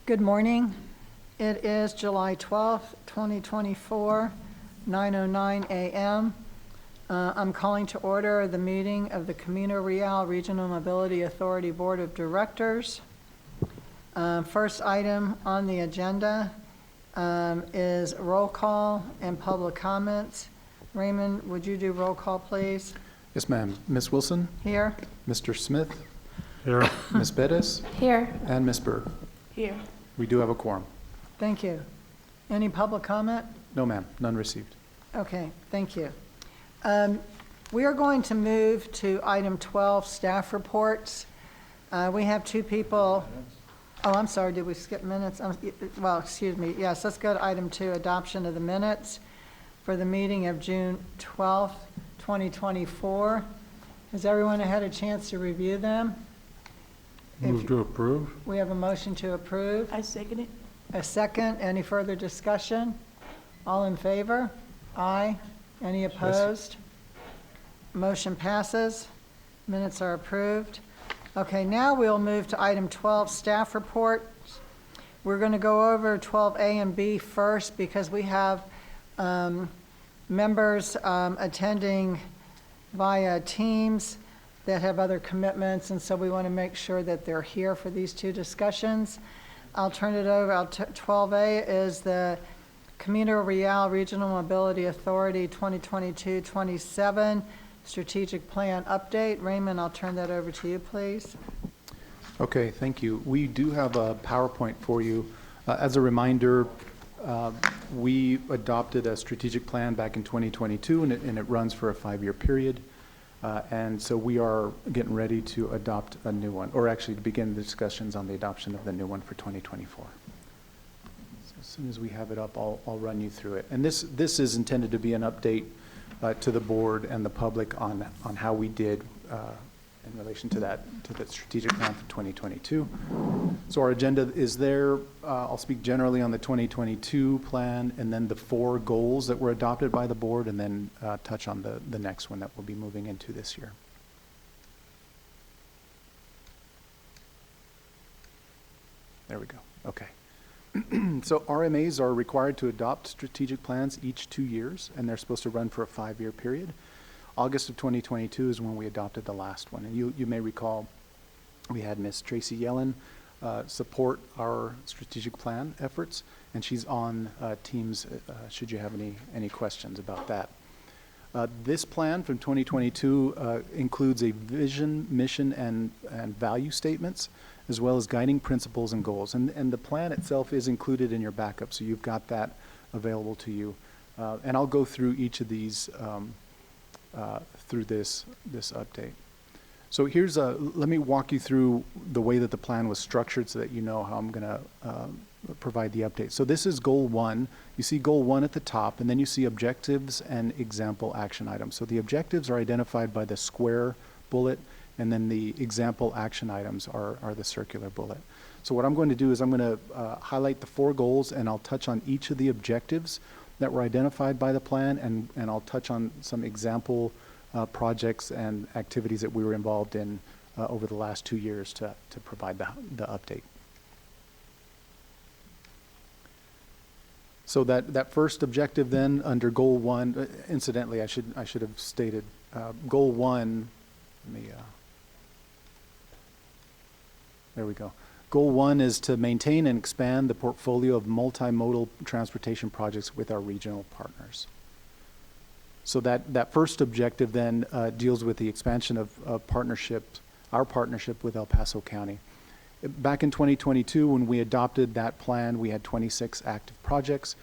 Good morning. It is July 12th, 2024, 9:09 a.m. I'm calling to order the meeting of the Camino Real Regional Mobility Authority Board of Directors. First item on the agenda is roll call and public comments. Raymond, would you do roll call, please? Yes, ma'am. Ms. Wilson? Here. Mr. Smith? Here. Ms. Bettis? Here. And Ms. Berg? Here. We do have a quorum. Thank you. Any public comment? No, ma'am. None received. Okay, thank you. We are going to move to item 12, staff reports. We have two people. Oh, I'm sorry, did we skip minutes? Well, excuse me. Yes, let's go to item 2, adoption of the minutes for the meeting of June 12th, 2024. Has everyone had a chance to review them? Move to approve. We have a motion to approve. I second it. A second. Any further discussion? All in favor? Aye. Any opposed? Motion passes. Minutes are approved. Okay, now we'll move to item 12, staff reports. We're going to go over 12A and B first because we have members attending via Teams that have other commitments, and so we want to make sure that they're here for these two discussions. I'll turn it over. 12A is the Camino Real Regional Mobility Authority 2022-27 Strategic Plan Update. Raymond, I'll turn that over to you, please. Okay, thank you. We do have a PowerPoint for you. As a reminder, we adopted a strategic plan back in 2022, and it runs for a 5-year period. And so we are getting ready to adopt a new one, or actually to begin the discussions on the adoption of the new one for 2024. So as soon as we have it up, I'll run you through it. And this is intended to be an update to the board and the public on how we did in relation to that strategic plan for 2022. So our agenda is there. I'll speak generally on the 2022 plan and then the 4 goals that were adopted by the board, and then touch on the next one that we'll be moving into this year. There we go. Okay. So RMAs are required to adopt strategic plans each 2 years, and they're supposed to run for a 5-year period. August of 2022 is when we adopted the last one. And you may recall we had Ms. Tracy Yellen support our strategic plan efforts, and she's on Teams should you have any questions about that. This plan from 2022 includes a vision, mission, and value statements, as well as guiding principles and goals. And the plan itself is included in your backup, so you've got that available to you. And I'll go through each of these through this update. So let me walk you through the way that the plan was structured so that you know how I'm going to provide the update. So this is goal 1. You see goal 1 at the top, and then you see objectives and example action items. So the objectives are identified by the square bullet, and then the example action items are the circular bullet. So what I'm going to do is I'm going to highlight the 4 goals, and I'll touch on each of the objectives that were identified by the plan, and I'll touch on some example projects and activities that we were involved in over the last 2 years to provide the update. So that first objective then under goal 1, incidentally, I should have stated goal 1. Let me. There we go. Goal 1 is to maintain and expand the portfolio of multimodal transportation projects with our regional partners. So that first objective then deals with the expansion of partnerships, our partnership with El Paso County. Back in 2022, when we adopted that plan, we had 26 active projects.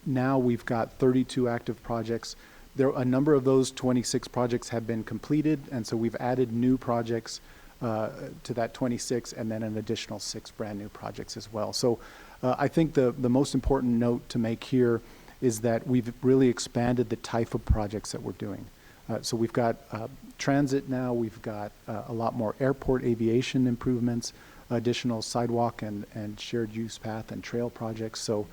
Now we've got 32 active projects. A number of those 26 projects have been completed, and so we've added new projects to that 26, and then an additional 6 brand new projects as well. So I think the most important note to make here is that we've really expanded the type of projects that we're doing. So we've got transit now, we've got a lot more airport aviation improvements, additional sidewalk and shared use path and trail projects. So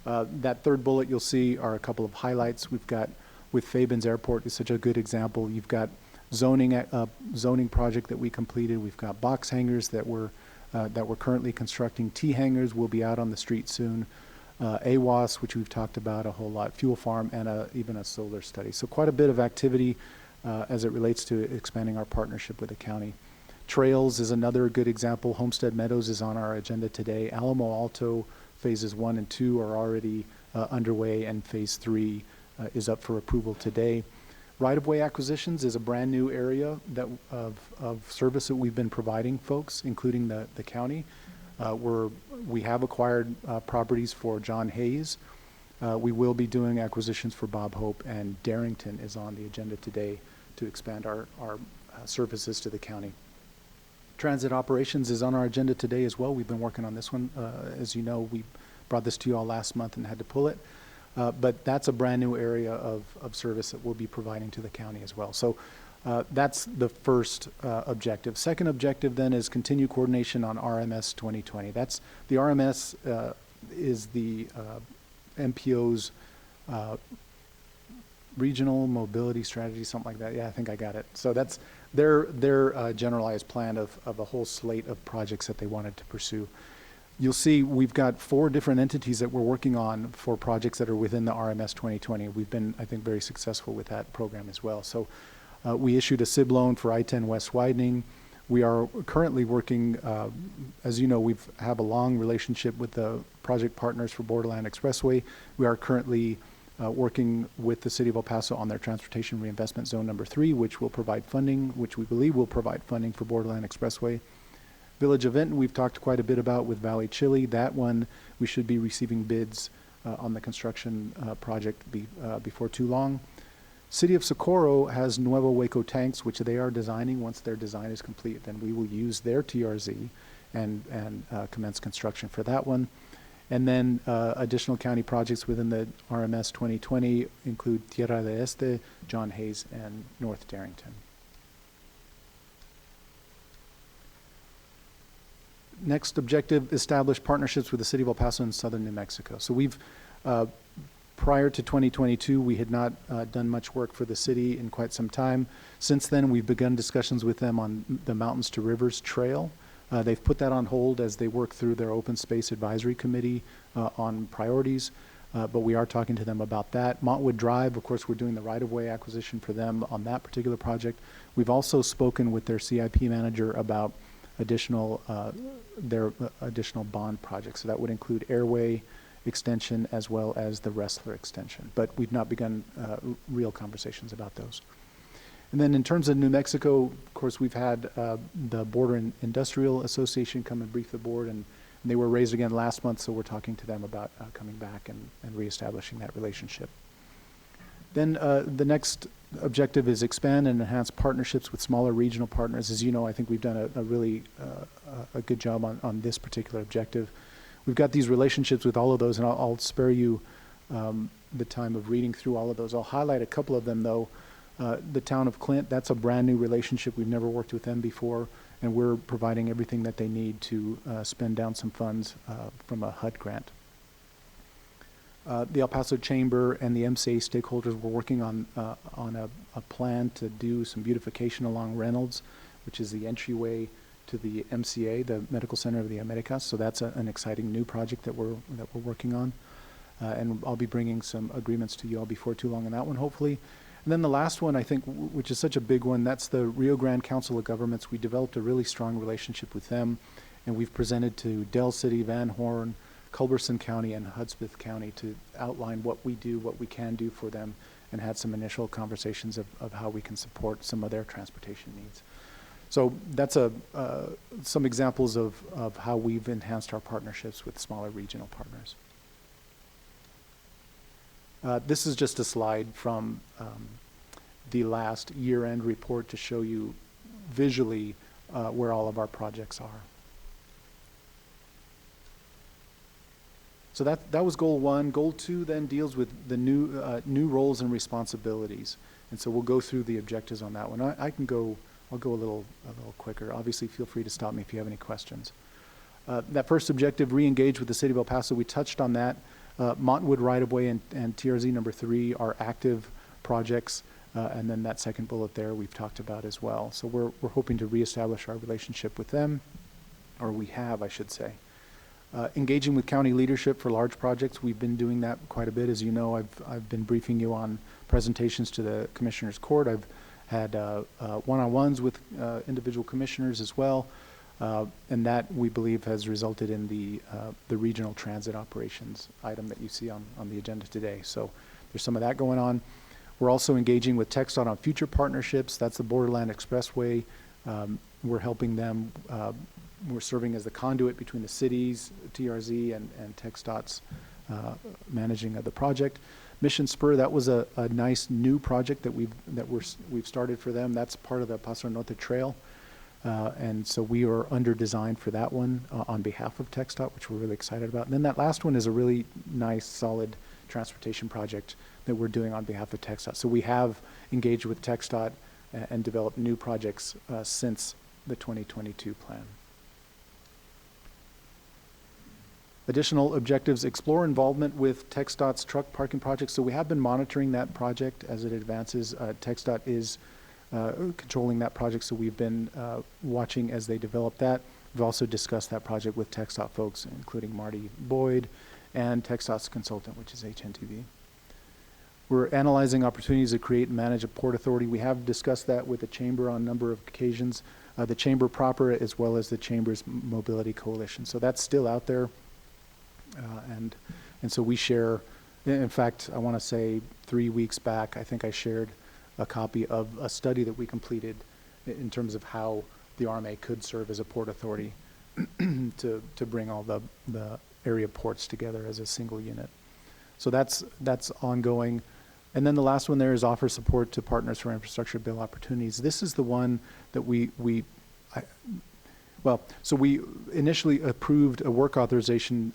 that third bullet you'll see are a couple of highlights. We've got, with Fabens Airport is such a good example. You've got zoning project that we completed. We've got box hangers that were that we're currently constructing. T-hangers will be out on the street soon. AWAS, which we've talked about a whole lot, fuel farm, and even a solar study. So quite a bit of activity as it relates to expanding our partnership with the county. Trails is another good example. Homestead Meadows is on our agenda today. Alamo Alto phases 1 and 2 are already underway, and phase 3 is up for approval today. Right-of-way acquisitions is a brand new area of service that we've been providing folks, including the county. We have acquired properties for John Hayes. We will be doing acquisitions for Bob Hope, and Darrington is on the agenda today to expand our services to the county. Transit operations is on our agenda today as well. We've been working on this one. As you know, we brought this to you all last month and had to pull it. But that's a brand new area of service that we'll be providing to the county as well. So that's the first objective. Second objective then is continue coordination on RMS 2020. That's the RMS is the MPO's regional mobility strategy, something like that. Yeah, I think I got it. So that's their generalized plan of a whole slate of projects that they wanted to pursue. You'll see we've got 4 different entities that we're working on for projects that are within the RMS 2020. We've been, I think, very successful with that program as well. So we issued a SIB loan for I-10 West widening. We are currently working, as you know, we have a long relationship with the project partners for Borderland Expressway. We are currently working with the City of El Paso on their Transportation Reinvestment Zone number 3, which will provide funding, which we believe will provide funding for Borderland Expressway. Village of Vinton, we've talked quite a bit about with Valley Chili. That one, we should be receiving bids on the construction project before too long. City of Socorro has Nuevo Waco tanks, which they are designing. Once their design is complete, then we will use their TRZ and commence construction for that one. And then additional county projects within the RMS 2020 include Tierra de Este, John Hayes, and North Darrington. Next objective, establish partnerships with the City of El Paso and Southern New Mexico. So we've, prior to 2022, we had not done much work for the city in quite some time. Since then, we've begun discussions with them on the Mountains to Rivers Trail. They've put that on hold as they work through their Open Space Advisory Committee on priorities, but we are talking to them about that. Montwood Drive, of course, we're doing the right-of-way acquisition for them on that particular project. We've also spoken with their CIP manager about their additional bond projects. So that would include Airway extension as well as the Wrestler extension. But we've not begun real conversations about those. And then in terms of New Mexico, of course, we've had the Border Industrial Association come and brief the board, and they were raised again last month, so we're talking to them about coming back and reestablishing that relationship. Then the next objective is expand and enhance partnerships with smaller regional partners. As you know, I think we've done a really a good job on this particular objective. We've got these relationships with all of those, and I'll spare you the time of reading through all of those. I'll highlight a couple of them, though. The town of Clint, that's a brand new relationship. We've never worked with them before, and we're providing everything that they need to spend down some funds from a HUD grant. The El Paso Chamber and the MCA stakeholders were working on a plan to do some beautification along Reynolds, which is the entryway to the MCA, the Medical Center of the Americas. So that's an exciting new project that we're working on, and I'll be bringing some agreements to you all before too long on that one, hopefully. And then the last one, I think, which is such a big one, that's the Rio Grande Council of Governments. We developed a really strong relationship with them, and we've presented to Del City, Van Horn, Culberson County, and Hudspeth County to outline what we do, what we can do for them, and had some initial conversations of how we can support some of their transportation needs. So that's some examples of how we've enhanced our partnerships with smaller regional partners. This is just a slide from the last year-end report to show you visually where all of our projects are. So that was goal 1. Goal 2 then deals with the new roles and responsibilities, and so we'll go through the objectives on that one. I'll go a little quicker. Obviously, feel free to stop me if you have any questions. That first objective, re-engage with the City of El Paso, we touched on that. Montwood right-of-way and TRZ number 3 are active projects, and then that second bullet there we've talked about as well. So we're hoping to reestablish our relationship with them. or we have, I should say. Engaging with county leadership for large projects, we've been doing that quite a bit. As you know, I've been briefing you on presentations to the Commissioners Court. I've had one-on-ones with individual commissioners as well, and that we believe has resulted in the regional transit operations item that you see on the agenda today. So there's some of that going on. We're also engaging with TxDOT on future partnerships. That's the Borderland Expressway. We're helping them. We're serving as the conduit between the cities, TRZ, and TxDOT's managing of the project. Mission Spur, that was a nice new project that we've started for them. That's part of the Paso Norte Trail, and so we are under design for that one on behalf of TxDOT, which we're really excited about. And then that last one is a really nice, solid transportation project that we're doing on behalf of TxDOT. So we have engaged with TxDOT and developed new projects since the 2022 plan. Additional objectives: explore involvement with TxDOT's truck parking project. So we have been monitoring that project as it advances. TxDOT is controlling that project, so we've been watching as they develop that. We've also discussed that project with TxDOT folks, including Marty Boyd and TxDOT's consultant, which is HNTV. We're analyzing opportunities to create and manage a port authority. We have discussed that with the Chamber on a number of occasions, the Chamber proper as well as the Chamber's Mobility Coalition. So that's still out there. And so we share, in fact, I want to say 3 weeks back, I think I shared a copy of a study that we completed in terms of how the RMA could serve as a port authority to bring all the area ports together as a single unit. So that's ongoing. And then the last one there is offer support to partners for infrastructure bill opportunities. This is the one that we initially approved a work authorization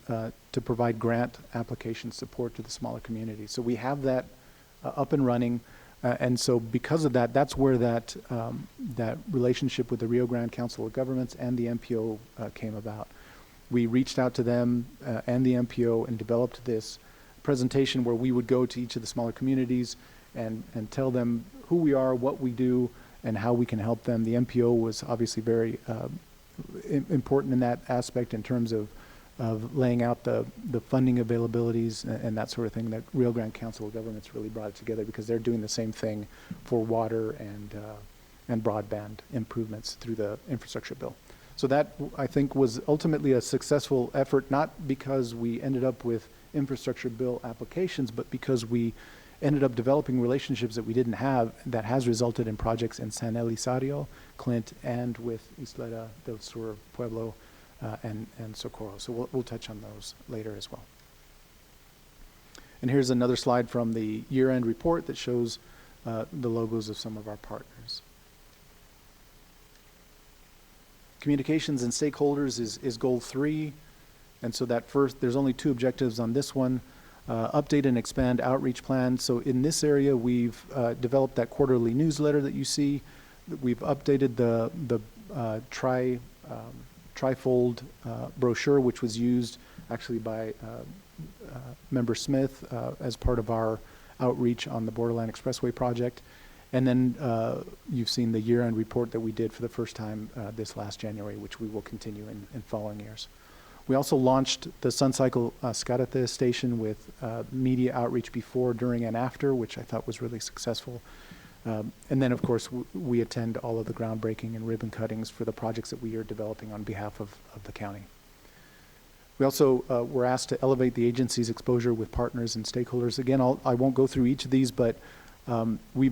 to provide grant application support to the smaller communities. So we have that up and running. And so because of that, that's where that relationship with the Rio Grande Council of Governments and the MPO came about. We reached out to them and the MPO and developed this presentation where we would go to each of the smaller communities and tell them who we are, what we do, and how we can help them. The MPO was obviously very important in that aspect in terms of laying out the funding availabilities and that sort of thing. That Rio Grande Council of Governments really brought it together because they're doing the same thing for water and broadband improvements through the infrastructure bill. So that, I think, was ultimately a successful effort, not because we ended up with infrastructure bill applications, but because we ended up developing relationships that we didn't have that has resulted in projects in San Elizario, Clint, and with Isleta del Sur, Pueblo, and Socorro. So we'll touch on those later as well. And here's another slide from the year-end report that shows the logos of some of our partners. Communications and stakeholders is goal 3. And so that first, there's only 2 objectives on this one. Update and expand outreach plan. So in this area, we've developed that quarterly newsletter that you see. We've updated the trifold brochure, which was used actually by Member Smith as part of our outreach on the Borderland Expressway project. And then you've seen the year-end report that we did for the first time this last January, which we will continue in following years. We also launched the SunCycle Scarate station with media outreach before, during, and after, which I thought was really successful. And then, of course, we attend all of the groundbreaking and ribbon cuttings for the projects that we are developing on behalf of the county. We also were asked to elevate the agency's exposure with partners and stakeholders. Again, I won't go through each of these, but we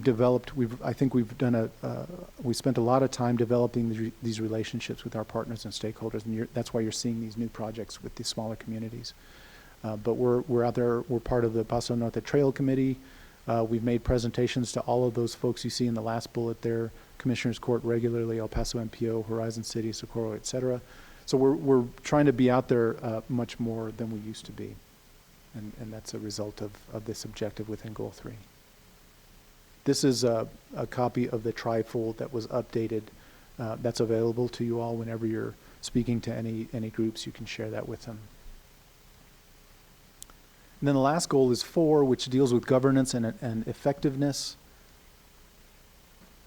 spent a lot of time developing these relationships with our partners and stakeholders, and that's why you're seeing these new projects with the smaller communities. But we're out there. We're part of the Paso Norte Trail Committee. We've made presentations to all of those folks you see in the last bullet there: Commissioners Court regularly, El Paso MPO, Horizon City, Socorro, etc. So we're trying to be out there much more than we used to be, and that's a result of this objective within Goal 3. This is a copy of the trifold that was updated. That's available to you all whenever you're speaking to any groups. You can share that with them. And then the last goal is 4, which deals with governance and effectiveness.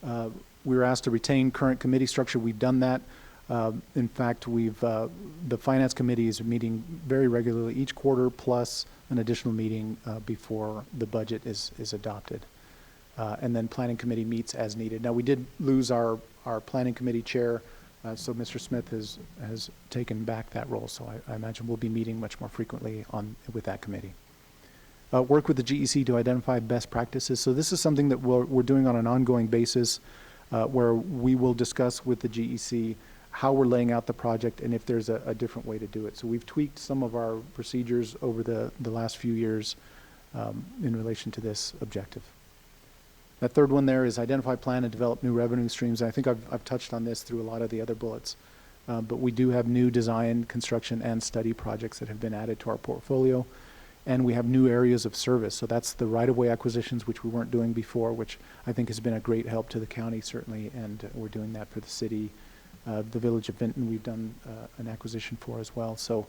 We were asked to retain current committee structure. We've done that. In fact, the Finance Committee is meeting very regularly each quarter, plus an additional meeting before the budget is adopted. And then Planning Committee meets as needed. Now, we did lose our Planning Committee chair, so Mr. Smith has taken back that role, so I imagine we'll be meeting much more frequently with that committee. Work with the GEC to identify best practices. So this is something that we're doing on an ongoing basis, where we will discuss with the GEC how we're laying out the project and if there's a different way to do it. So we've tweaked some of our procedures over the last few years in relation to this objective. That third one there is identify, plan, and develop new revenue streams. I think I've touched on this through a lot of the other bullets, but we do have new design, construction, and study projects that have been added to our portfolio, and we have new areas of service. So that's the right-of-way acquisitions, which we weren't doing before, which I think has been a great help to the county, certainly, and we're doing that for the city. The Village of Vinton, we've done an acquisition for as well. So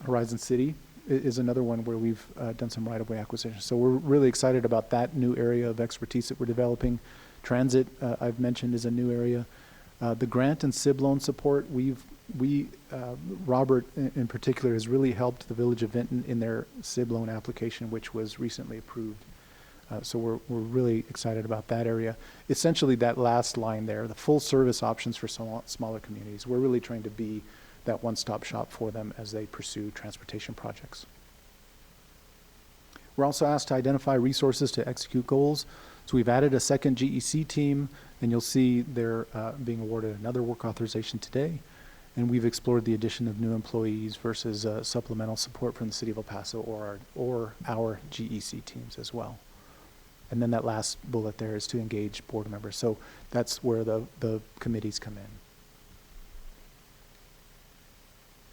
Horizon City is another one where we've done some right-of-way acquisitions. So we're really excited about that new area of expertise that we're developing. Transit, I've mentioned, is a new area. The grant and SIB loan support, Robert in particular has really helped the Village of Vinton in their SIB loan application, which was recently approved. So we're really excited about that area. Essentially, that last line there, the full service options for smaller communities. We're really trying to be that one-stop shop for them as they pursue transportation projects. We're also asked to identify resources to execute goals. So we've added a second GEC team, and you'll see they're being awarded another work authorization today. And we've explored the addition of new employees versus supplemental support from the City of El Paso or our GEC teams as well. And then that last bullet there is to engage board members. So that's where the committees come in.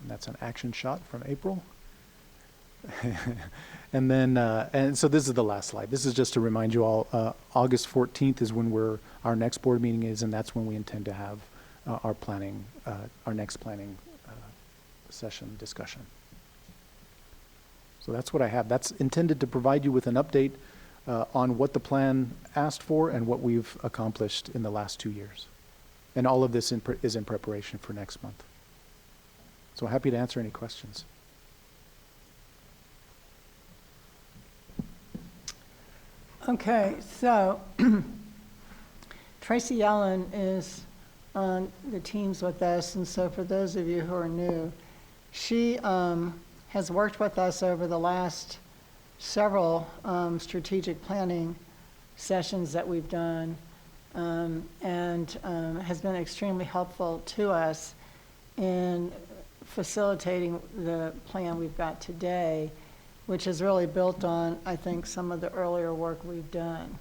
And that's an action shot from April. And then, and so this is the last slide. This is just to remind you all, August 14th is when our next board meeting is, and that's when we intend to have our next planning session discussion. So that's what I have. That's intended to provide you with an update on what the plan asked for and what we've accomplished in the last 2 years. And all of this is in preparation for next month. So happy to answer any questions. Okay, so Tracy Yellen is on the teams with us, and so for those of you who are new, she has worked with us over the last several strategic planning sessions that we've done, and has been extremely helpful to us in facilitating the plan we've got today, which is really built on, I think, some of the earlier work we've done.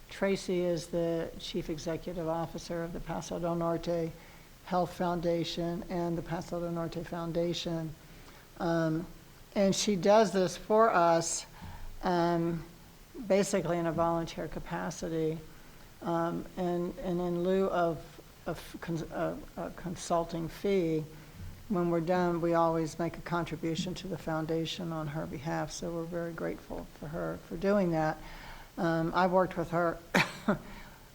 Tracy is the Chief Executive Officer of the Paso del Norte Health Foundation and the Paso del Norte Foundation. And she does this for us basically in a volunteer capacity. And in lieu of a consulting fee, when we're done, we always make a contribution to the foundation on her behalf. So we're very grateful for her for doing that. I've worked with her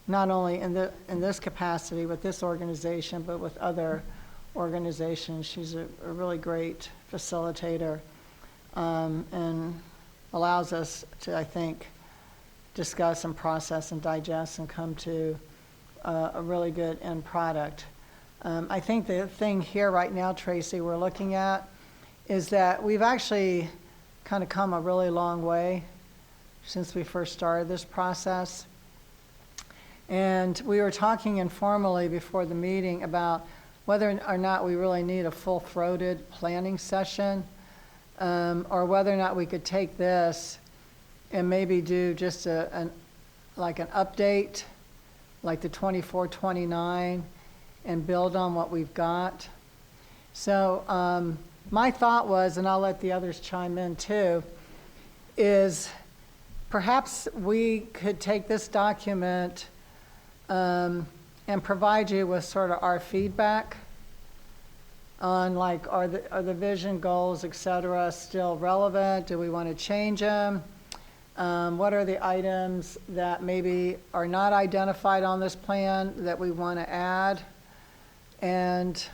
not only in this capacity with this organization, but with other organizations. She's a really great facilitator, and allows us to, I think, discuss and process and digest and come to a really good end product. I think the thing here right now, Tracy, we're looking at is that we've actually kind of come a really long way since we first started this process. And we were talking informally before the meeting about whether or not we really need a full-throated planning session, or whether or not we could take this and maybe do just like an update, like the 24-29, and build on what we've got. So my thought was, and I'll let the others chime in too, is perhaps we could take this document and provide you with sort of our feedback on, like, are the vision, goals, et cetera, still relevant? Do we want to change them? What are the items that maybe are not identified on this plan that we want to add? And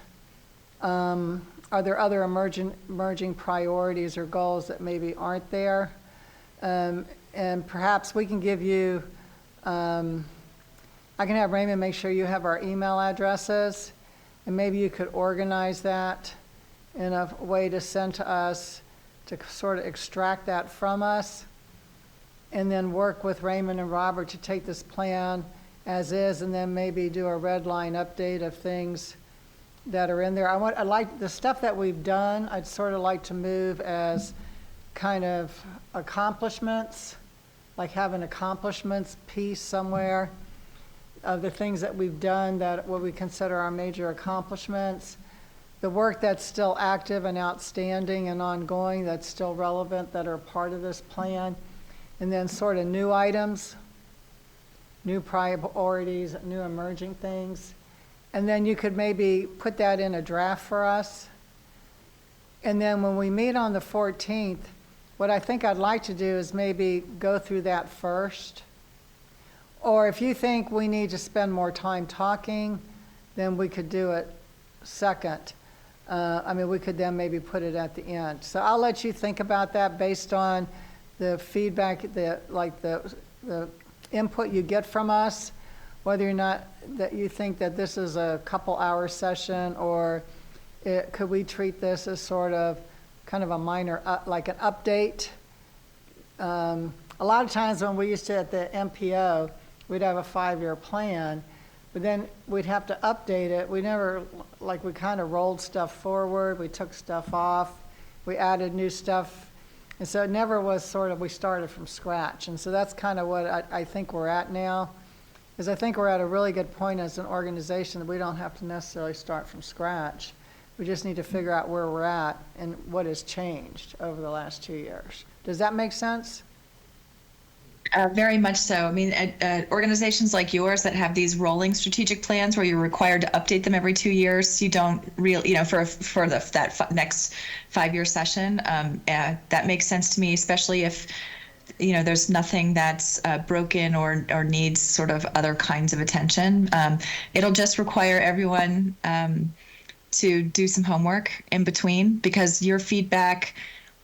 are there other emerging priorities or goals that maybe aren't there? And perhaps we can give you, I can have Raymond make sure you have our email addresses, and maybe you could organize that in a way to send to us to sort of extract that from us, and then work with Raymond and Robert to take this plan as is, and then maybe do a red line update of things that are in there. I like the stuff that we've done, I'd sort of like to move as kind of accomplishments, like have an accomplishments piece somewhere of the things that we've done that what we consider our major accomplishments, the work that's still active and outstanding and ongoing that's still relevant that are part of this plan, and then sort of new items, new priorities, new emerging things. And then you could maybe put that in a draft for us. And then when we meet on the 14th, what I think I'd like to do is maybe go through that first. Or if you think we need to spend more time talking, then we could do it second. We could then maybe put it at the end. So I'll let you think about that based on the feedback, the input you get from us, whether or not that you think that this is a couple-hour session, or could we treat this as sort of kind of a minor, like an update. A lot of times when we used to at the MPO, we'd have a 5-year plan, but then we'd have to update it. We never, like we kind of rolled stuff forward, we took stuff off, we added new stuff, and so it never was sort of, we started from scratch. And so that's kind of what I think we're at now, is I think we're at a really good point as an organization that we don't have to necessarily start from scratch. We just need to figure out where we're at and what has changed over the last 2 years. Does that make sense? Very much so. I mean, organizations like yours that have these rolling strategic plans where you're required to update them every 2 years, you don't really, for that next 5-year session, that makes sense to me, especially if, there's nothing that's broken or needs sort of other kinds of attention. It'll just require everyone to do some homework in between, because your feedback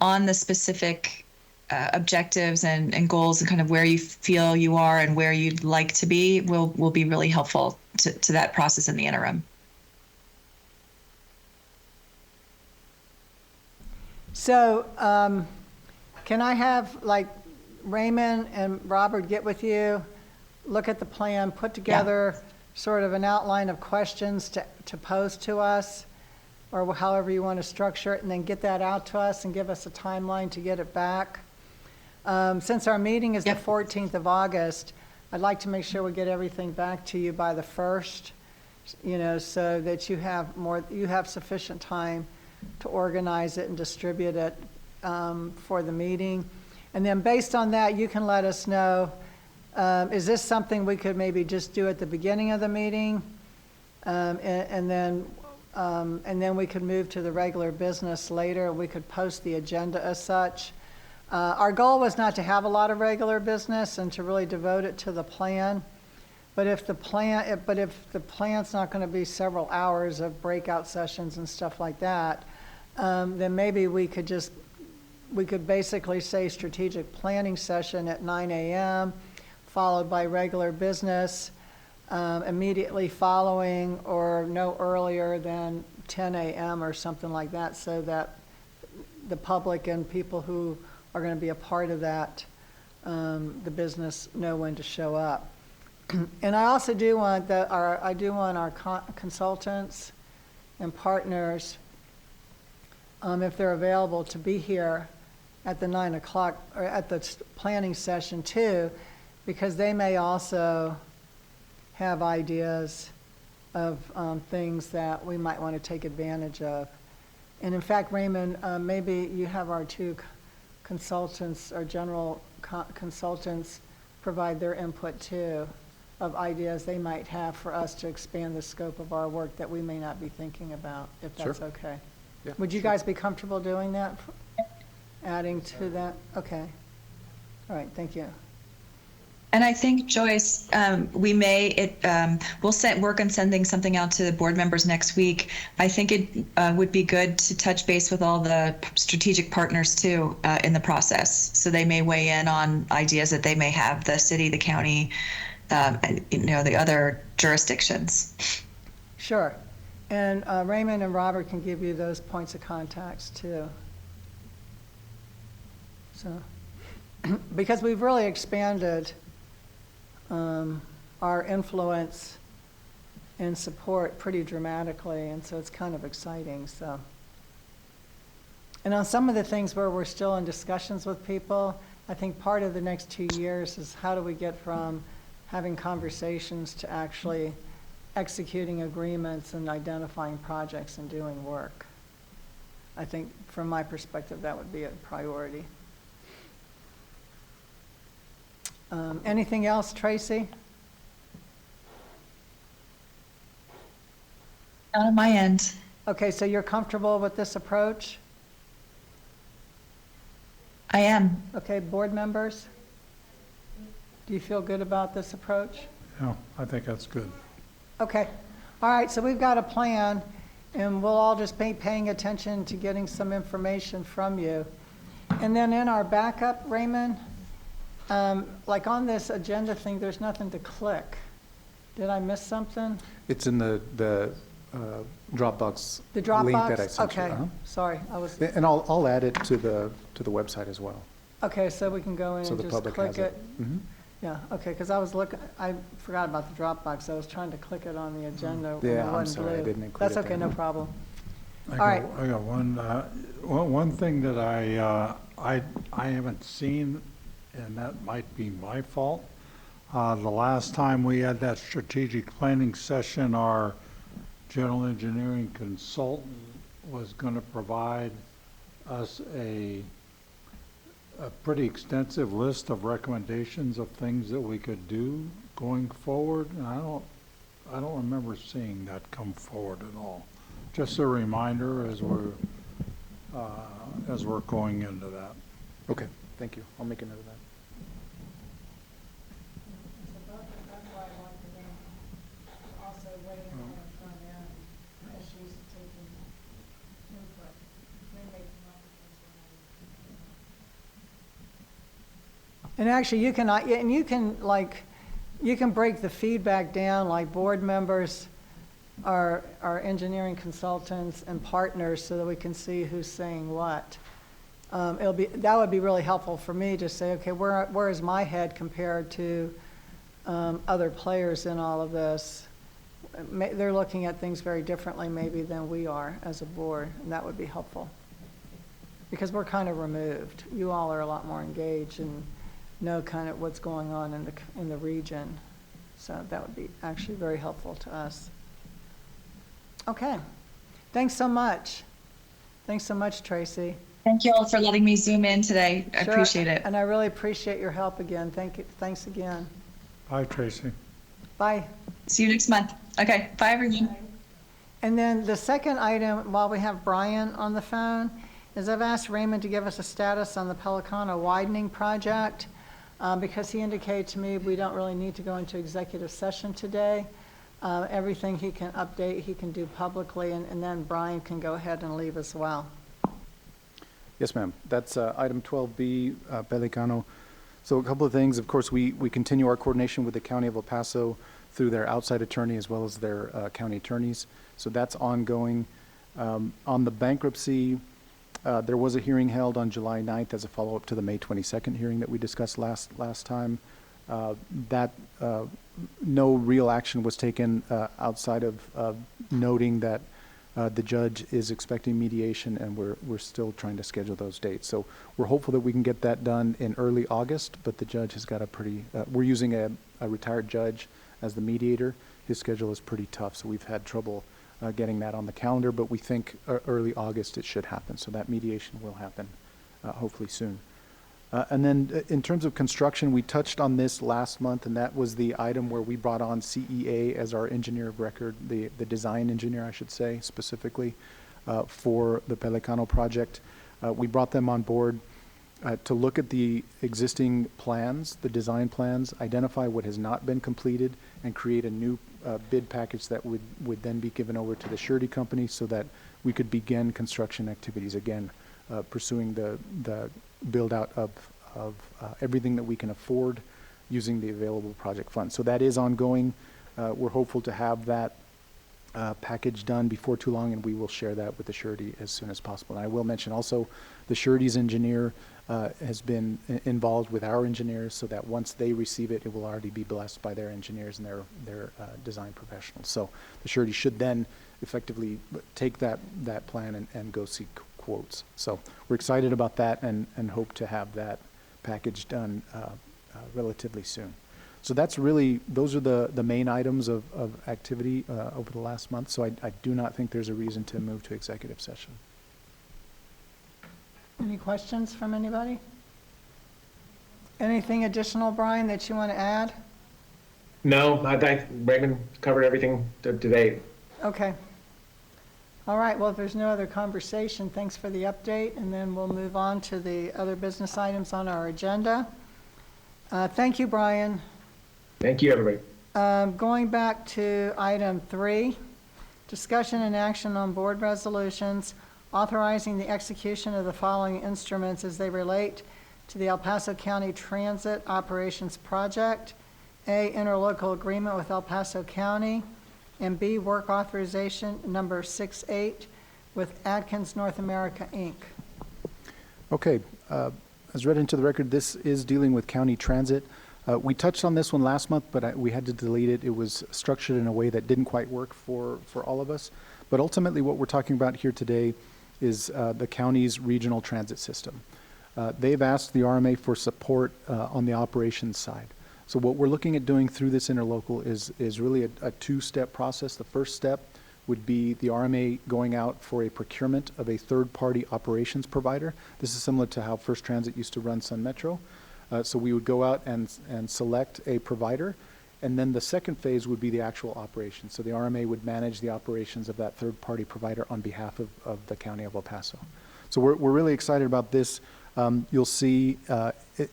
on the specific objectives and goals and kind of where you feel you are and where you'd like to be will be really helpful to that process in the interim. So can I have Raymond and Robert get with you, look at the plan, put together sort of an outline of questions to pose to us, or however you want to structure it, and then get that out to us and give us a timeline to get it back. Since our meeting is the 14th of August, I'd like to make sure we get everything back to you by the 1st, so that you have sufficient time to organize it and distribute it for the meeting. And then based on that, you can let us know, is this something we could maybe just do at the beginning of the meeting? And then we could move to the regular business later. We could post the agenda as such. Our goal was not to have a lot of regular business and to really devote it to the plan. But if the plan's not going to be several hours of breakout sessions and stuff like that, then maybe we could basically say strategic planning session at 9 a.m., followed by regular business, immediately following or no earlier than 10 a.m. or something like that, so that the public and people who are going to be a part of that, the business, know when to show up. And I also do want our consultants and partners, if they're available, to be here at the 9 o'clock or at the planning session too, because they may also have ideas of things that we might want to take advantage of. And in fact, Raymond, maybe you have our two consultants or general consultants provide their input too, of ideas they might have for us to expand the scope of our work that we may not be thinking about, if that's okay. Yeah, Would you guys be comfortable doing that? Adding to that? Okay. All right, thank you. And I think, Joyce, we'll work on sending something out to the board members next week. I think it would be good to touch base with all the strategic partners too in the process. So they may weigh in on ideas that they may have, the city, the county, and the other jurisdictions. Sure. And Raymond and Robert can give you those points of contacts too. So, because we've really expanded our influence and support pretty dramatically, and so it's kind of exciting. So, and on some of the things where we're still in discussions with people, I think part of the next 2 years is how do we get from having conversations to actually executing agreements and identifying projects and doing work. I think from my perspective, that would be a priority. Anything else, Tracy? Not on my end. Okay, so you're comfortable with this approach? I am. Okay, board members? Do you feel good about this approach? Yeah, I think that's good. Okay. All right, so we've got a plan, and we'll all just be paying attention to getting some information from you. And then in our backup, Raymond, like on this agenda thing, there's nothing to click. Did I miss something? It's in the Dropbox The Dropbox? link that I sent you. Okay, sorry, I was, And I'll add it to the website as well, okay, so we can go in so and the just public click has it. it. Mhm. Yeah, okay, because I forgot about the Dropbox. I was trying to click it on the agenda. when Yeah, it I'm wasn't sorry, I blue. didn't include That's it okay, there. no problem. I All got, right. I got one thing that I haven't seen, and that might be my fault. The last time we had that strategic planning session, our general engineering consultant was going to provide us a pretty extensive list of recommendations of things that we could do going forward. And I don't remember seeing that come forward at all. Just a reminder as we're going into that. Okay, thank you. I'll make a note of that. And actually, you can break the feedback down, like board members, our engineering consultants and partners, so that we can see who's saying what. That would be really helpful for me to say, okay, where is my head compared to other players in all of this? They're looking at things very differently maybe than we are as a board, and that would be helpful. Because we're kind of removed. You all are a lot more engaged and know kind of what's going on in the region. So that would be actually very helpful to us. Okay. Thanks so much. Thanks so much, Tracy. Thank you all for letting me zoom in today. I Sure. appreciate it. And I really appreciate your help again. Thank you. Thanks again. Bye, Tracy. Bye. See you next month. Okay, bye everyone. And then the second item, while we have Brian on the phone, is I've asked Raymond to give us a status on the Pelicano widening project, because he indicated to me we don't really need to go into executive session today. Everything he can update, he can do publicly, and then Brian can go ahead and leave as well. Yes, ma'am. That's item 12B, Pelicano. So a couple of things. Of course, we continue our coordination with the County of El Paso through their outside attorney as well as their county attorneys. So that's ongoing. On the bankruptcy, there was a hearing held on July 9th as a follow-up to the May 22nd hearing that we discussed last time. No real action was taken outside of noting that the judge is expecting mediation, and we're still trying to schedule those dates. So we're hopeful that we can get that done in early August, but the judge has got a pretty, we're using a retired judge as the mediator. His schedule is pretty tough, so we've had trouble getting that on the calendar, but we think early August it should happen. So that mediation will happen hopefully soon. And then in terms of construction, we touched on this last month, and that was the item where we brought on CEA as our engineer of record, the design engineer, I should say, specifically for the Pelicano project. We brought them on board to look at the existing plans, the design plans, identify what has not been completed, and create a new bid package that would then be given over to the surety company so that we could begin construction activities again, pursuing the build out of everything that we can afford using the available project funds. So that is ongoing. We're hopeful to have that package done before too long, and we will share that with the surety as soon as possible. And I will mention also the surety's engineer has been involved with our engineers so that once they receive it, it will already be blessed by their engineers and their design professionals. So the surety should then effectively take that plan and go seek quotes. So we're excited about that and hope to have that package done relatively soon. So that's really, those are the main items of activity over the last month. So I do not think there's a reason to move to executive session. Any questions from anybody? Anything additional, Brian, that you want to add? No, I think Raymond covered everything to date. Okay. All right, well, if there's no other conversation, thanks for the update, and then we'll move on to the other business items on our agenda. Thank you, Brian. Thank you, everybody. Going back to item 3, discussion and action on board resolutions authorizing the execution of the following instruments as they relate to the El Paso County Transit Operations Project. A, interlocal agreement with El Paso County, and B, work authorization number 68 with Adkins North America, Inc. Okay, as read into the record, this is dealing with county transit. We touched on this one last month, but we had to delete it. It was structured in a way that didn't quite work for all of us. But ultimately, what we're talking about here today is the county's regional transit system. They've asked the RMA for support on the operations side. So what we're looking at doing through this interlocal is really a two-step process. The first step would be the RMA going out for a procurement of a third-party operations provider. This is similar to how First Transit used to run Sun Metro. So we would go out and select a provider, and then the second phase would be the actual operation. So the RMA would manage the operations of that third-party provider on behalf of the County of El Paso. So we're really excited about this. You'll see,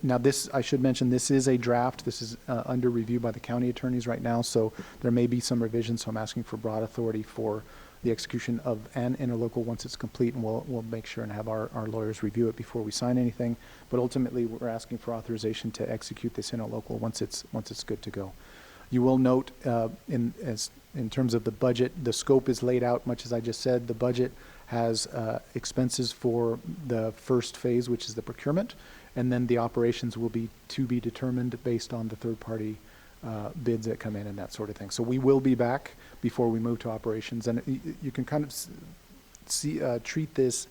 now this, I should mention, this is a draft. This is under review by the county attorneys right now, so there may be some revisions, so I'm asking for broad authority for the execution of an interlocal once it's complete, and we'll make sure and have our lawyers review it before we sign anything. But ultimately, we're asking for authorization to execute this interlocal once it's good to go. You will note in terms of the budget, the scope is laid out, much as I just said. The budget has expenses for the first phase, which is the procurement, and then the operations will be to be determined based on the third-party bids that come in and that sort of thing. So we will be back before we move to operations, and you can kind of treat this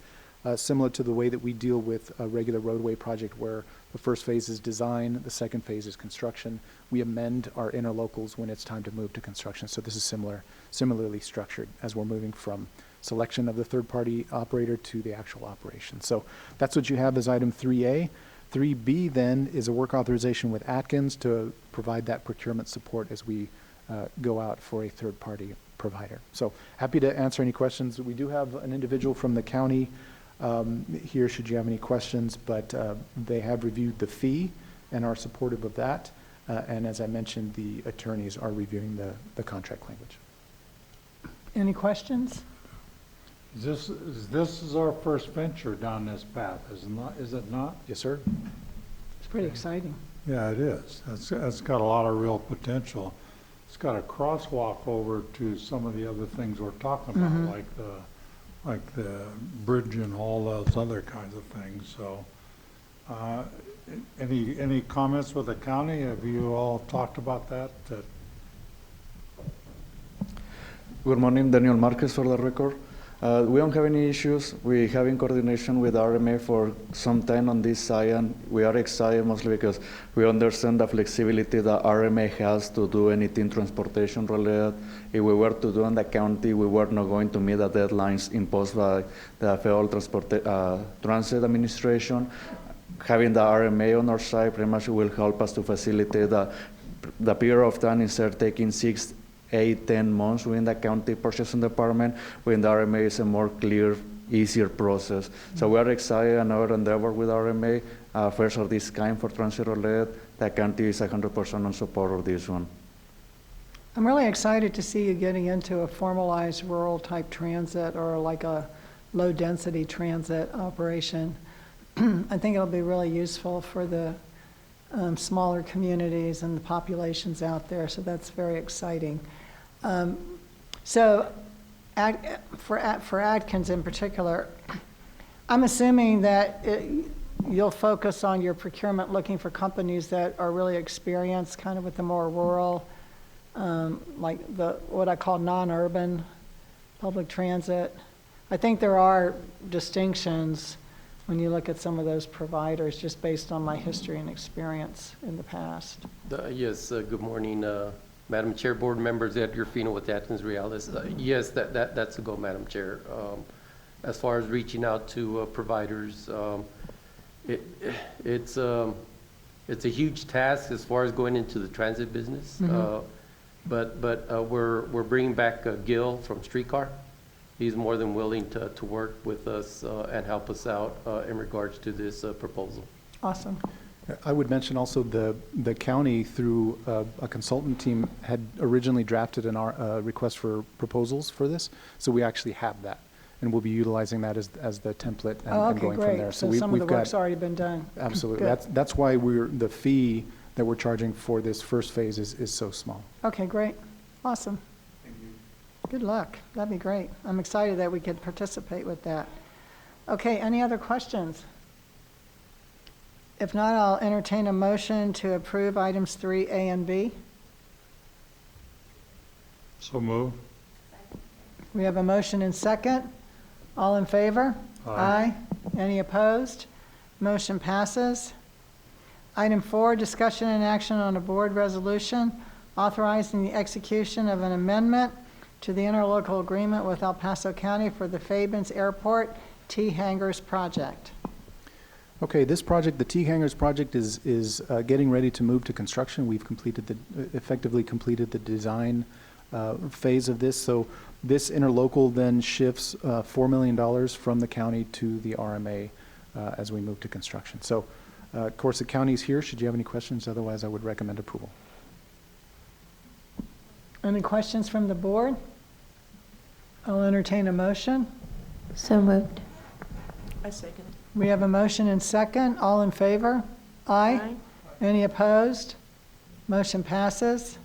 similar to the way that we deal with a regular roadway project, where the first phase is design, the second phase is construction. We amend our interlocals when it's time to move to construction. So this is similarly structured as we're moving from selection of the third-party operator to the actual operation. So that's what you have as item 3A. 3B then is a work authorization with Atkins to provide that procurement support as we go out for a third-party provider. So happy to answer any questions. We do have an individual from the county here should you have any questions, but they have reviewed the fee and are supportive of that. And as I mentioned, the attorneys are reviewing the contract language. Any questions? This is our first venture down this path, is it not? Yes, sir. It's pretty exciting. Yeah, it is. It's got a lot of real potential. It's got a crosswalk over to some of the other things we're talking about, like the bridge and all those other kinds of things. So, any comments with the county? Have you all talked about that? Good morning, Daniel Marquez for the record. We don't have any issues. We have in coordination with RMA for some time on this side, and we are excited mostly because we understand the flexibility that RMA has to do anything transportation related. If we were to do in the county, we were not going to meet the deadlines imposed by the Federal Transit Administration. Having the RMA on our side pretty much will help us to facilitate the period of time instead of taking 6, 8, 10 months within the county purchasing department. When the RMA is a more clear easier process. So we are excited and our endeavor with RMA, first of this kind for transit-related. The county is 100% on support of this one. I'm really excited to see you getting into a formalized rural type transit or like a low density transit operation. I think it'll be really useful for the smaller communities and the populations out there, so that's very exciting. So for Atkins in particular, I'm assuming that you'll focus on your procurement looking for companies that are really experienced kind of with the more rural, like what I call non-urban public transit. I think there are distinctions when you look at some of those providers, just based on my history and experience in the past. Yes, good morning, Madam Chair, board members, Ed Garfino with Atkins Reales. Yes, that's a go, Madam Chair. As far as reaching out to providers, it's a huge task as far as going into the transit business. But we're bringing back Gil from Streetcar. He's more than willing to work with us and help us out in regards to this proposal. Awesome. I would mention also the county, through a consultant team, had originally drafted a request for proposals for this. So we actually have that, and we'll be utilizing that as the template and going from there. So some of the work's already been done. Absolutely. Good. That's why the fee that we're charging for this first phase is so small. Okay, great. Awesome. Thank you. Good luck. That'd be great. I'm excited that we could participate with that. Okay, any other questions? If not, I'll entertain a motion to approve items 3A and B. So move. We have a motion and second. All in favor? Aye. Any opposed? Motion passes. Item 4, discussion and action on a board resolution authorizing the execution of an amendment to the interlocal agreement with El Paso County for the Fabens Airport T-Hangars project. Okay, this project, the T-Hangars project, is getting ready to move to construction. We've effectively completed the design phase of this. So this interlocal then shifts $4 million from the county to the RMA as we move to construction. So, of course, the county's here. Should you have any questions? Otherwise, I would recommend approval. Any questions from the board? I'll entertain a motion. So moved. I second. We have a motion and second. All in favor? Aye. Any opposed? Motion passes.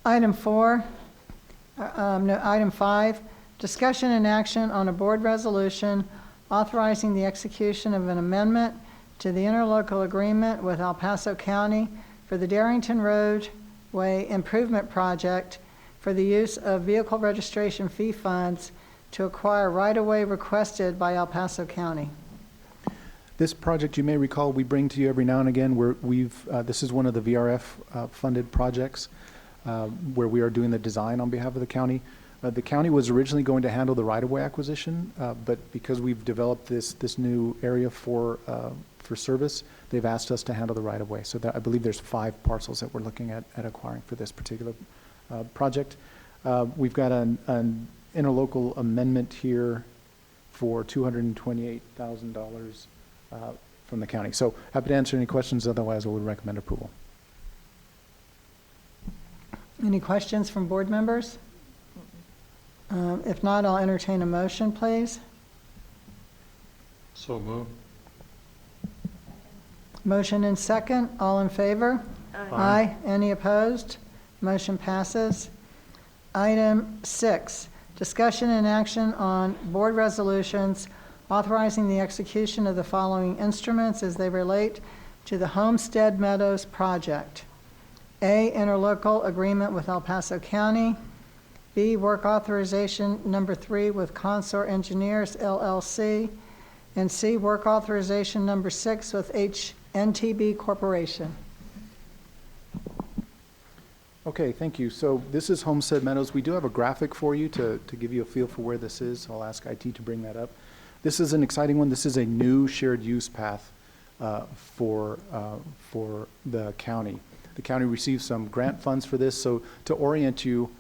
Item 5, discussion and action on a board resolution authorizing the execution of an amendment to the interlocal agreement with El Paso County for the Darrington Roadway Improvement Project for the use of vehicle registration fee funds to acquire right-of-way requested by El Paso County. This project, you may recall, we bring to you every now and again. This is one of the VRF funded projects where we are doing the design on behalf of the county. The county was originally going to handle the right-of-way acquisition, but because we've developed this new area for service, they've asked us to handle the right-of-way. So I believe there's 5 parcels that we're looking at acquiring for this particular project. We've got an interlocal amendment here for $228,000 from the county. So happy to answer any questions. Otherwise, I would recommend approval. Any questions from board members? If not, I'll entertain a motion, please. So move. Motion and second. All in favor? Aye. Any opposed? Motion passes. Item 6, discussion and action on board resolutions authorizing the execution of the following instruments as they relate to the Homestead Meadows project. A, interlocal agreement with El Paso County. B, work authorization number 3 with Consor Engineers, LLC. And C, work authorization number 6 with HNTB Corporation. Okay, thank you. So this is Homestead Meadows. We do have a graphic for you to give you a feel for where this is. I'll ask IT to bring that up. This is an exciting one. This is a new shared use path for the county. The county received some grant funds for this. So to orient you,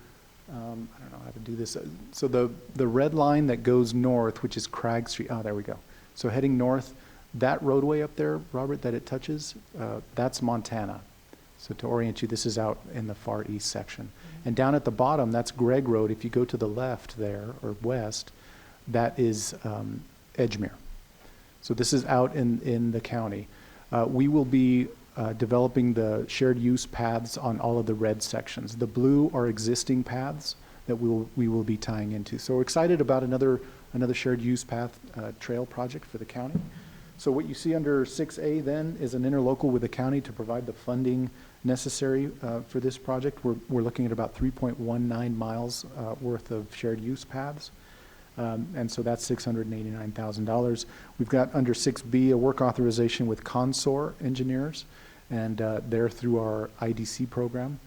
I don't know how to do this. So the red line that goes north, which is Cragg Street, oh, there we go. So heading north, that roadway up there, Robert, that it touches, that's Montana. So to orient you, this is out in the far east section. And down at the bottom, that's Gregg Road. If you go to the left there, or west, that is Edgemere. So this is out in the county. We will be developing the shared use paths on all of the red sections. The blue are existing paths that we will be tying into. So we're excited about another shared use path trail project for the county. So what you see under 6A then is an interlocal with the county to provide the funding necessary for this project. We're looking at about 3.19 miles worth of shared use paths. And so that's $689,000. We've got under 6B a work authorization with Consor Engineers, and they're through our IDC program.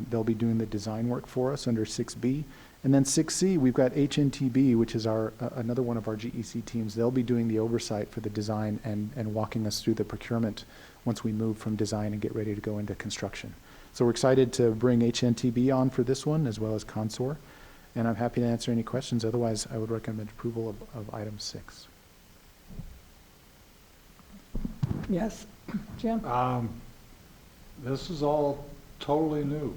They'll be doing the design work for us under 6B. And then 6C, we've got HNTB, which is our another one of our GEC teams. They'll be doing the oversight for the design and walking us through the procurement once we move from design and get ready to go into construction. So we're excited to bring HNTB on for this one, as well as Consor. And I'm happy to answer any questions. Otherwise, I would recommend approval of item 6. Yes, Jim? This is all totally new.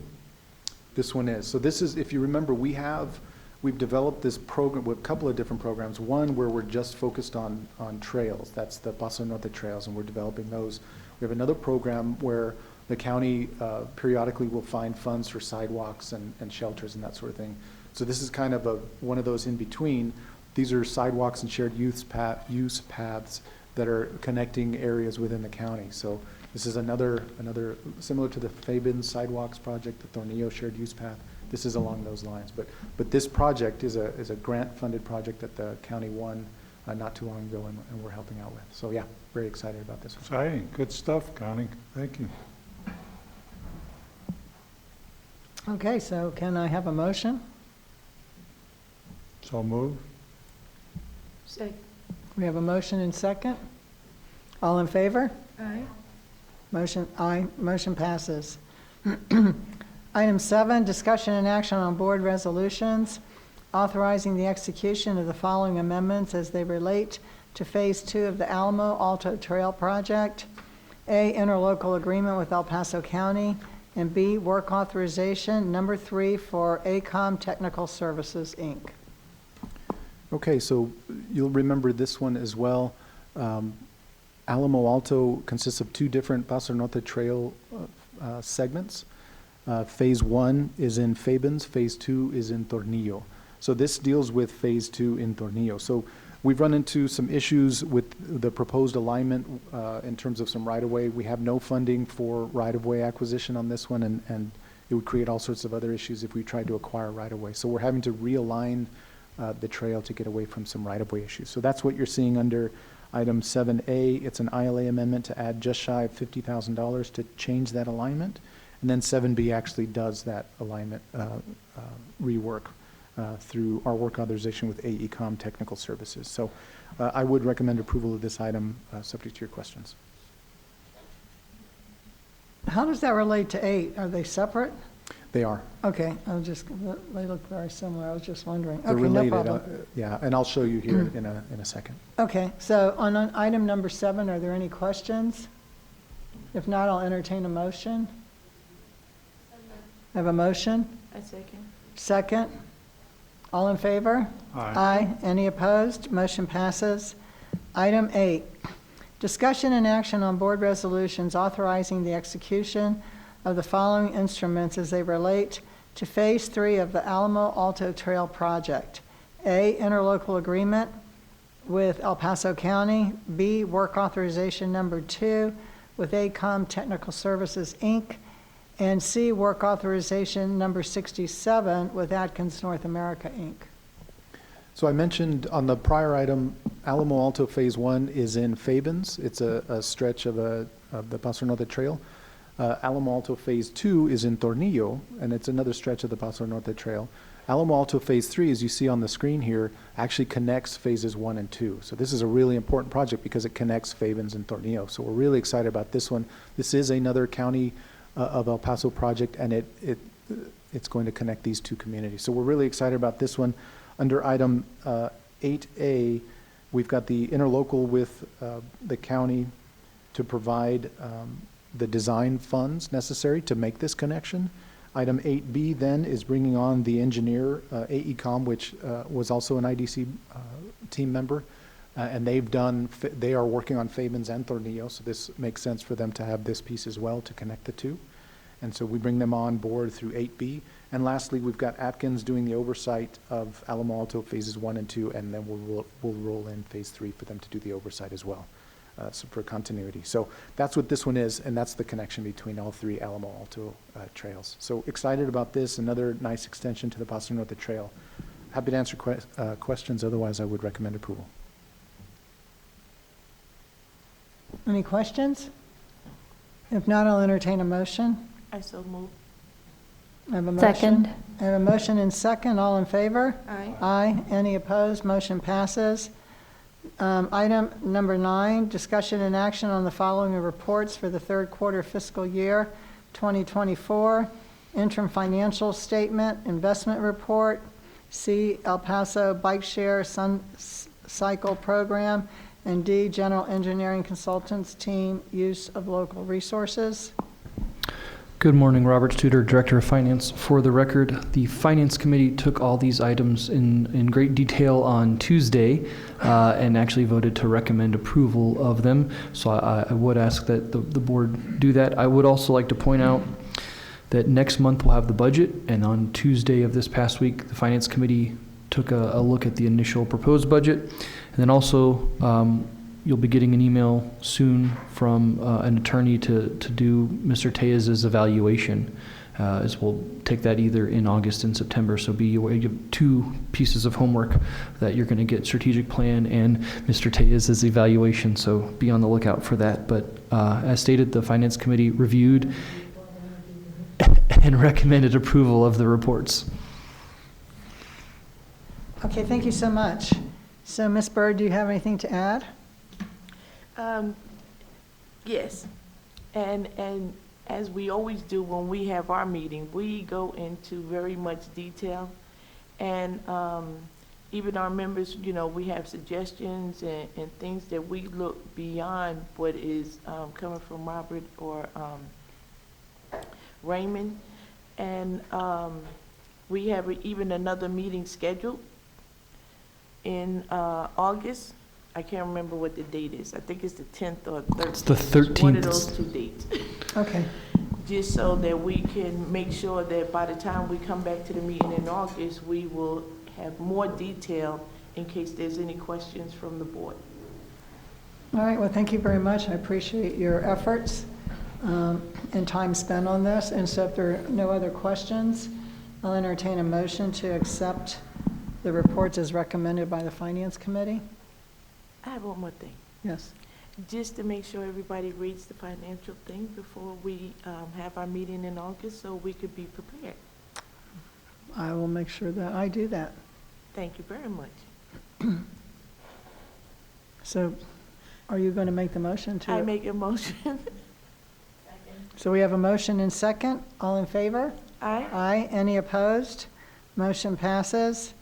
This one is. So this is, if you remember, we've developed this program with a couple of different programs. One where we're just focused on trails. That's the Paso Norte trails, and we're developing those. We have another program where the county periodically will find funds for sidewalks and shelters and that sort of thing. So this is kind of one of those in between. These are sidewalks and shared use paths that are connecting areas within the county. So this is another similar to the Fabens sidewalks project, the Tornillo shared use path. This is along those lines. But this project is a grant-funded project that the county won not too long ago, and we're helping out with. So yeah, very excited about this one. Exciting, good stuff, Connie. Thank you. Okay, so can I have a motion? So move. Second. We have a motion and second. All in favor? Aye. Motion passes. Item 7, discussion and action on board resolutions authorizing the execution of the following amendments as they relate to Phase 2 of the Alamo Alto Trail Project. A, interlocal agreement with El Paso County, and B, work authorization number 3 for ACOM Technical Services, Inc. Okay, so you'll remember this one as well. Alamo Alto consists of 2 different Paso Norte Trail segments. Phase 1 is in Fabens, Phase 2 is in Tornillo. So this deals with Phase 2 in Tornillo. So we've run into some issues with the proposed alignment in terms of some right-of-way. We have no funding for right-of-way acquisition on this one, and it would create all sorts of other issues if we tried to acquire right-of-way. So we're having to realign the trail to get away from some right-of-way issues. So that's what you're seeing under item 7A. It's an ILA amendment to add just shy of $50,000 to change that alignment. And then 7B actually does that alignment rework through our work authorization with AECOM Technical Services. So I would recommend approval of this item subject to your questions. How does that relate to 8? Are they separate? They are. Okay, they look very similar. I was just wondering. They're Okay, related. no problem. Yeah, and I'll show you here in a second. Okay, so on item number 7, are there any questions? If not, I'll entertain a motion. I have a motion. I second. Second. All in favor? Aye. Any opposed? Motion passes. Item 8, discussion and action on board resolutions authorizing the execution of the following instruments as they relate to Phase 3 of the Alamo Alto Trail Project. A, interlocal agreement with El Paso County. B, work authorization number 2 with ACOM Technical Services, Inc. And C, work authorization number 67 with Atkins North America, Inc. So I mentioned on the prior item, Alamo Alto Phase 1 is in Fabens. It's a stretch of the Paso Norte Trail. Alamo Alto Phase 2 is in Tornillo, and it's another stretch of the Paso Norte Trail. Alamo Alto Phase 3, as you see on the screen here, actually connects Phases 1 and 2. So this is a really important project because it connects Fabens and Tornillo. So we're really excited about this one. This is another county of El Paso project, and it's going to connect these two communities. So we're really excited about this one. Under item 8A, we've got the interlocal with the county to provide the design funds necessary to make this connection. Item 8B then is bringing on the engineer, AECom, which was also an IDC team member. And they are working on Fabens and Tornillo, so this makes sense for them to have this piece as well to connect the two. And so we bring them on board through 8B. And lastly, we've got Atkins doing the oversight of Alamo Alto phases 1 and 2, and then we'll roll in phase 3 for them to do the oversight as well, so for continuity. So that's what this one is, and that's the connection between all three Alamo Alto trails. So excited about this, another nice extension to the Paso Norte Trail. Happy to answer questions, otherwise I would recommend approval. Any questions? If not, I'll entertain a motion. I so move. I have a motion. Second. I have a motion and second. All in favor? Aye. Aye. Any opposed? Motion passes. Item number 9, discussion and action on the following reports for the third quarter fiscal year 2024. Interim financial statement, investment report, C, El Paso Bike Share Sun Cycle Program, and D, General Engineering Consultants Team, use of local resources. Good morning, Robert Studer, Director of Finance. For the record, the Finance Committee took all these items in great detail on Tuesday and actually voted to recommend approval of them. So I would ask that the board do that. I would also like to point out that next month we'll have the budget, and on Tuesday of this past week, the Finance Committee took a look at the initial proposed budget. And then also, you'll be getting an email soon from an attorney to do Mr. Tejas' evaluation, as we'll take that either in August and September. So you have 2 pieces of homework that you're going to get: strategic plan and Mr. Tejas' evaluation. So be on the lookout for that. But as stated, the Finance Committee reviewed and recommended approval of the reports. Okay, thank you so much. So, Ms. Byrd, do you have anything to add? Yes, and as we always do when we have our meeting, we go into very much detail, and even our members, we have suggestions and things that we look beyond what is coming from Robert or Raymond, and we have even another meeting scheduled in August. I can't remember what the date is. I think it's the 10th or 13th. It's the 13th. One of those 2 dates. Okay. Just so that we can make sure that by the time we come back to the meeting in August, we will have more detail in case there's any questions from the board. All right, well, thank you very much. I appreciate your efforts and time spent on this. And so if there are no other questions, I'll entertain a motion to accept the reports as recommended by the Finance Committee. I have one more thing. Yes. Just to make sure everybody reads the financial thing before we have our meeting in August, so we could be prepared. I will make sure that I do that. Thank you very much. So are you going to make the motion to? I make a motion. So we have a motion and second. All in favor? Aye. Aye. Any opposed? Motion passes.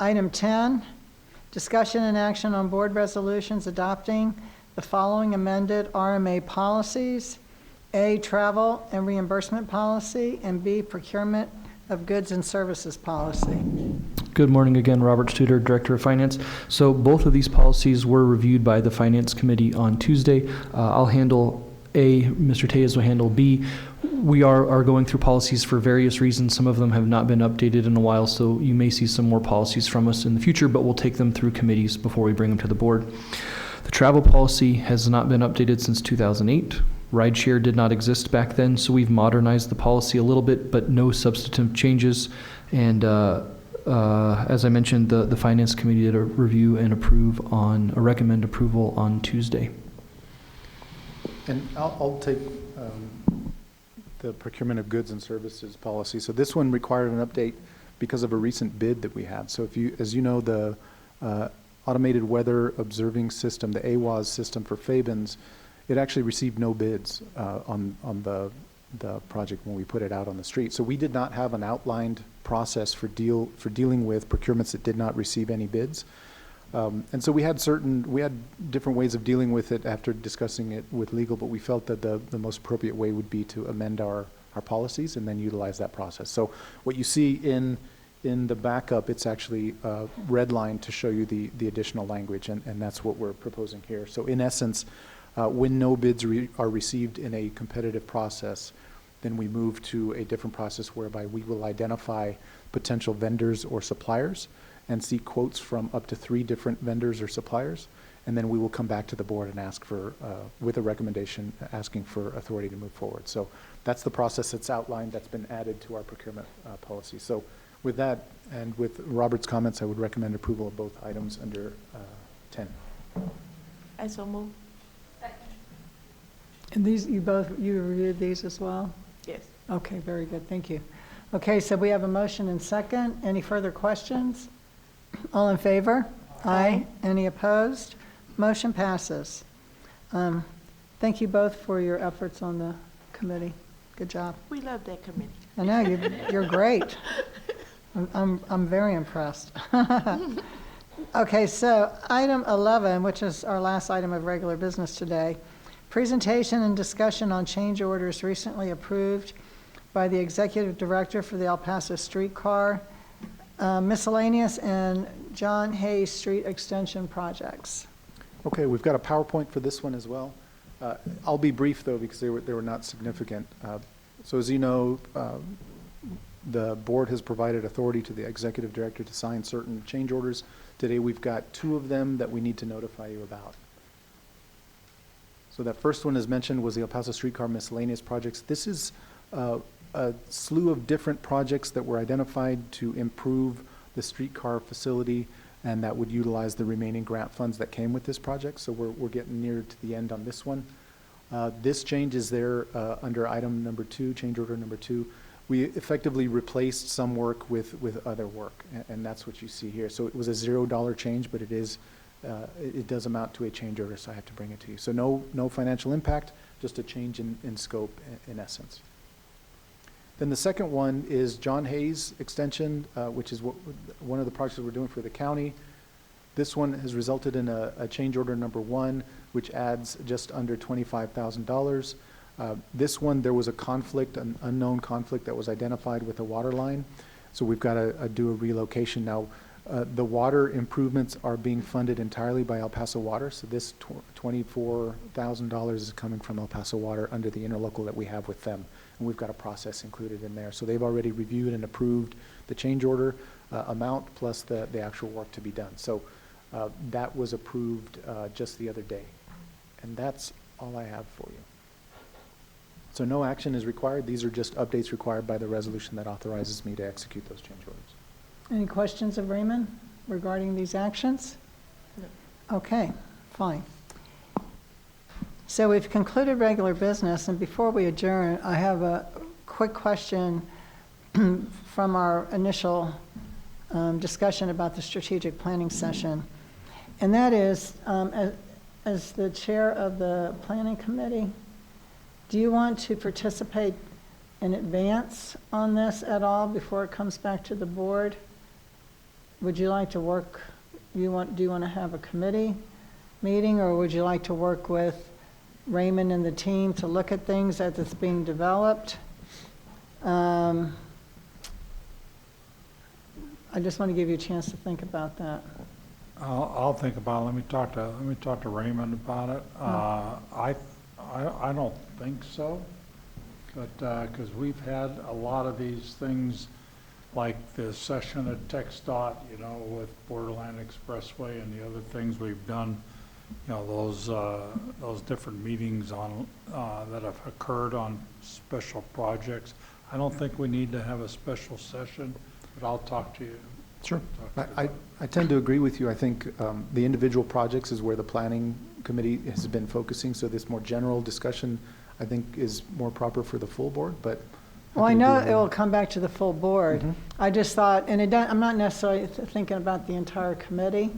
Item 10, discussion and action on board resolutions adopting the following amended RMA policies: A, travel and reimbursement policy, and B, procurement of goods and services policy. Good morning again, Robert Studer, Director of Finance. So both of these policies were reviewed by the Finance Committee on Tuesday. I'll handle A, Mr. Tejas will handle B. We are going through policies for various reasons. Some of them have not been updated in a while, so you may see some more policies from us in the future, but we'll take them through committees before we bring them to the board. The travel policy has not been updated since 2008. Rideshare did not exist back then, so we've modernized the policy a little bit, but no substantive changes. And as I mentioned, the Finance Committee did a review and recommend approval on Tuesday. And I'll take the procurement of goods and services policy. So this one required an update because of a recent bid that we had. So as you know, the automated weather observing system, the AWAS system for Fabens, it actually received no bids on the the project when we put it out on the street. So we did not have an outlined process for dealing with procurements that did not receive any bids. And so we had different ways of dealing with it after discussing it with legal, but we felt that the most appropriate way would be to amend our policies and then utilize that process. So what you see in the backup, it's actually redlined to show you the additional language, and that's what we're proposing here. So in essence, when no bids are received in a competitive process, then we move to a different process whereby we will identify potential vendors or suppliers and seek quotes from up to 3 different vendors or suppliers. And then we will come back to the board and ask for, with a recommendation, asking for authority to move forward. So that's the process that's outlined, that's been added to our procurement policy. So with that, and with Robert's comments, I would recommend approval of both items under 10. I so move. And these, you reviewed these as well? Yes. Okay, very good, thank you. Okay, so we have a motion and second. Any further questions? All in favor? Aye. Any opposed? Motion passes. Thank you both for your efforts on the committee. Good job. We love that committee. I know, you're great. I'm very impressed. Okay, so item 11, which is our last item of regular business today, presentation and discussion on change orders recently approved by the Executive Director for the El Paso Streetcar, Miscellaneous, and John Hayes Street Extension projects. Okay, we've got a PowerPoint for this one as well. I'll be brief, though, because they were not significant. So as you know, the board has provided authority to the Executive Director to sign certain change orders. Today, we've got 2 of them that we need to notify you about. So that first one, as mentioned, was the El Paso Streetcar Miscellaneous projects. This is a slew of different projects that were identified to improve the streetcar facility, and that would utilize the remaining grant funds that came with this project. So we're getting near to the end on this one. This change is there under item number 2, change order number 2. We effectively replaced some work with other work, and that's what you see here. So it was a $0 change, but it does amount to a change order, so I have to bring it to you. So no financial impact, just a change in scope in essence. Then the second one is John Hayes Extension, which is one of the projects we're doing for the county. This one has resulted in a change order number 1, which adds just under $25,000. This one, there was a conflict, an unknown conflict that was identified with a water line. So we've got to do a relocation. Now, the water improvements are being funded entirely by El Paso Water. So this $24,000 is coming from El Paso Water under the interlocal that we have with them. And we've got a process included in there. So they've already reviewed and approved the change order amount plus the actual work to be done. So that was approved just the other day. And that's all I have for you. So no action is required. These are just updates required by the resolution that authorizes me to execute those change orders. Any questions of Raymond regarding these actions? No. Okay, fine. So we've concluded regular business, and before we adjourn, I have a quick question from our initial discussion about the strategic planning session. And that is, as the chair of the planning committee, do you want to participate in advance on this at all before it comes back to the board? Would you like to work, do you want to have a committee meeting, or would you like to work with Raymond and the team to look at things as it's being developed? I just want to give you a chance to think about that. I'll think about it. Let me talk to Raymond about it. I don't think so, but because we've had a lot of these things, like the session at TxDOT, with Borderland Expressway and the other things we've done, those different meetings on that have occurred on special projects. I don't think we need to have a special session, but I'll talk to you. Sure. I tend to agree with you. I think the individual projects is where the planning committee has been focusing, so this more general discussion, I think, is more proper for the full board, but. Well, I know it will come back to the full board. Mm-hmm. I just thought, and I'm not necessarily thinking about the entire committee,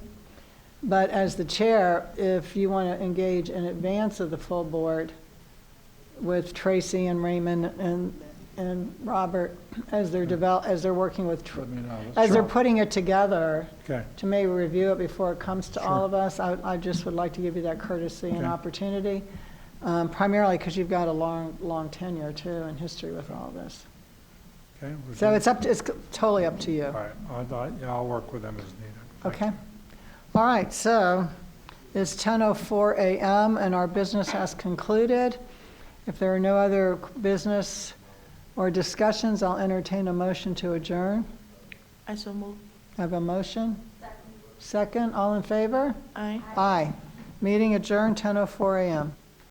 but as the chair, if you want to engage in advance of the full board, with Tracy and Raymond and Robert as they're working with, Let me know. as they're Sure. putting it together, Okay, to maybe review it before it comes to all Sure. of us. I just would like to give you that courtesy and Okay. opportunity, primarily because you've got a long tenure too and history with all of this. okay. we'll So do- it's totally up to you. All right, yeah, I'll work with them as needed. Thank Okay. All right, so it's 10:04 a.m. and our business has concluded. If there are no other business or discussions, I'll entertain a motion to adjourn. I so move. I have a motion? Second, all in favor? Aye. Aye. Meeting adjourned, 10:04 a.m.